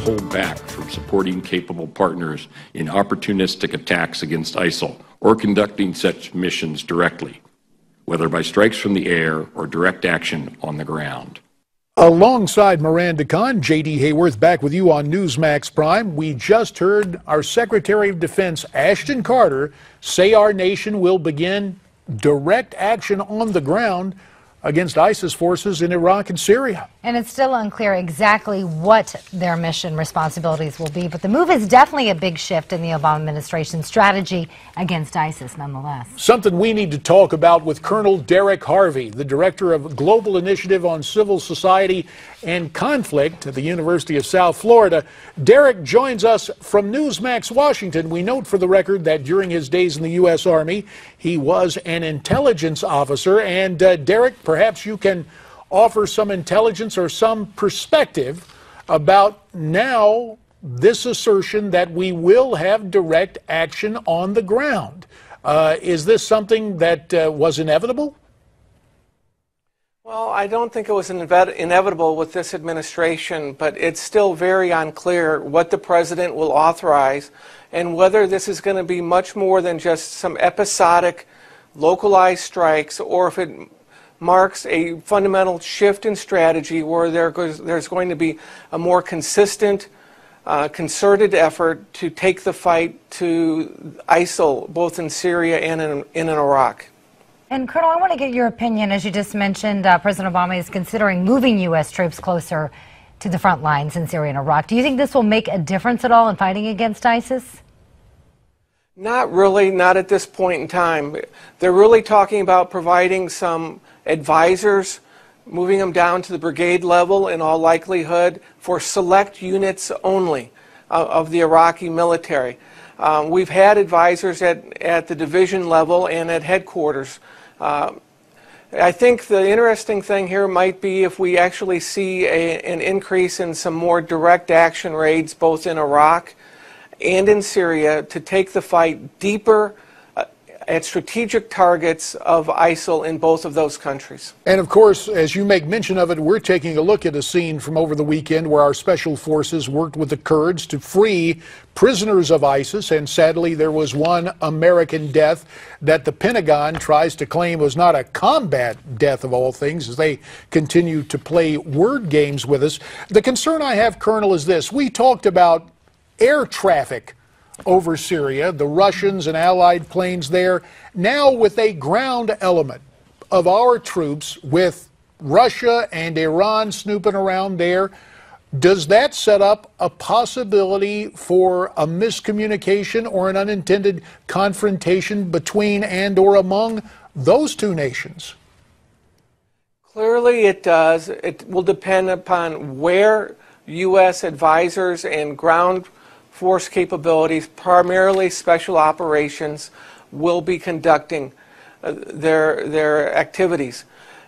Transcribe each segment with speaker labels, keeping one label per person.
Speaker 1: hold back from supporting capable partners in opportunistic attacks against ISIL or conducting such missions directly, whether by strikes from the air or direct action on the ground.
Speaker 2: Alongside Miranda Khan, J.D. Hayworth back with you on Newsmax Prime. We just heard our Secretary of Defense, Ashton Carter, say our nation will begin direct action on the ground against ISIS forces in Iraq and Syria.
Speaker 3: And it's still unclear exactly what their mission responsibilities will be, but the move is definitely a big shift in the Obama administration's strategy against ISIS nonetheless.
Speaker 2: Something we need to talk about with Colonel Derek Harvey, the Director of Global Initiative on Civil Society and Conflict at the University of South Florida. Derek joins us from Newsmax, Washington. We note for the record that during his days in the U.S. Army, he was an intelligence officer. And Derek, perhaps you can offer some intelligence or some perspective about now this assertion that we will have direct action on the ground. Is this something that was inevitable?
Speaker 4: Well, I don't think it was inevitable with this administration, but it's still very unclear what the president will authorize and whether this is going to be much more than just some episodic, localized strikes, or if it marks a fundamental shift in strategy where there's going to be a more consistent, concerted effort to take the fight to ISIL, both in Syria and in Iraq.
Speaker 3: And Colonel, I want to get your opinion. As you just mentioned, President Obama is considering moving U.S. troops closer to the front lines in Syria and Iraq. Do you think this will make a difference at all in fighting against ISIS?
Speaker 4: Not really, not at this point in time. They're really talking about providing some advisors, moving them down to the brigade level in all likelihood for select units only of the Iraqi military. We've had advisors at the division level and at headquarters. I think the interesting thing here might be if we actually see an increase in some more direct action raids both in Iraq and in Syria to take the fight deeper at strategic targets of ISIL in both of those countries.
Speaker 2: And of course, as you make mention of it, we're taking a look at a scene from over the weekend where our special forces worked with the Kurds to free prisoners of ISIS, and sadly there was one American death that the Pentagon tries to claim was not a combat death of all things, as they continue to play word games with us. The concern I have, Colonel, is this. We talked about air traffic over Syria, the Russians and Allied planes there. Now with a ground element of our troops with Russia and Iran snooping around there, does that set up a possibility for a miscommunication or an unintended confrontation between and or among those two nations?
Speaker 4: Clearly it does. It will depend upon where U.S. advisors and ground force capabilities, primarily special operations, will be conducting their activities.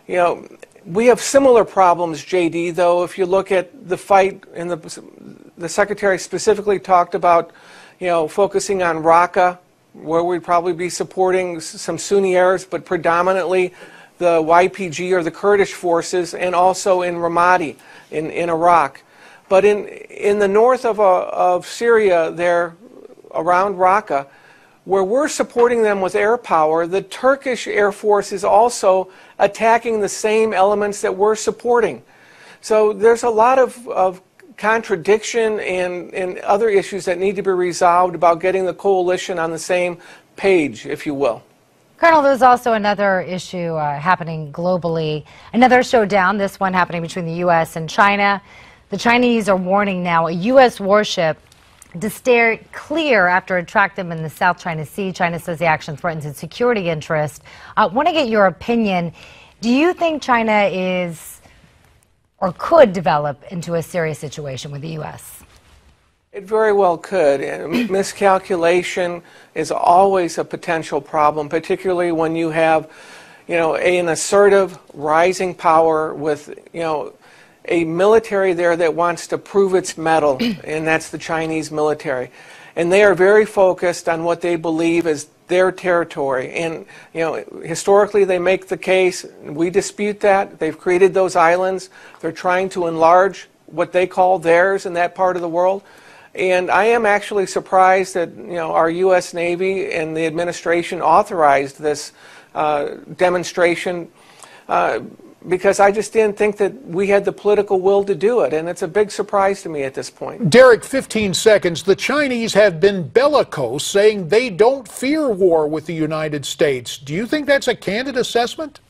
Speaker 4: You know, we have similar problems, JD, though. If you look at the fight, and the Secretary specifically talked about, you know, focusing on Raqqa, where we'd probably be supporting some Sunni Arabs, but predominantly the YPG or the Kurdish forces, and also in Ramadi in Iraq. But in the north of Syria, there around Raqqa, where we're supporting them with air power, the Turkish Air Force is also attacking the same elements that we're supporting. So there's a lot of contradiction and other issues that need to be resolved about getting the coalition on the same page, if you will.
Speaker 3: Colonel, there's also another issue happening globally, another showdown, this one happening between the U.S. and China. The Chinese are warning now a U.S. warship to steer clear after it tracked them in the South China Sea. China says the action threatens its security interest. I want to get your opinion. Do you think China is or could develop into a serious situation with the U.S.?
Speaker 4: It very well could. Miscalculation is always a potential problem, particularly when you have, you know, an assertive, rising power with, you know, a military there that wants to prove its mettle, and that's the Chinese military. And they are very focused on what they believe is their territory. And, you know, historically they make the case, we dispute that. They've created those islands. They're trying to enlarge what they call theirs in that part of the world. And I am actually surprised that our U.S. Navy and the administration authorized this demonstration because I just didn't think that we had the political will to do it, and it's a big surprise to me at this point.
Speaker 2: Derek, 15 seconds. The Chinese have been bellicose, saying they don't fear war with the United States. Do you think that's a candid assessment?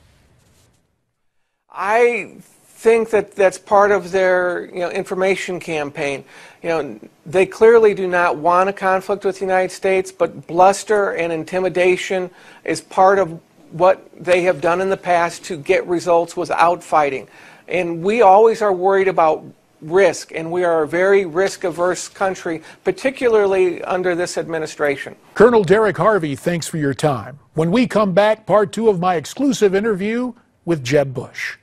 Speaker 4: I think that that's part of their information campaign. They clearly do not want a conflict with the United States, but bluster and intimidation is part of what they have done in the past to get results without fighting. And we always are worried about risk, and we are a very risk-averse country, particularly under this administration.
Speaker 2: Colonel Derek Harvey, thanks for your time. When we come back, part 2 of my exclusive interview with Jeb Bush.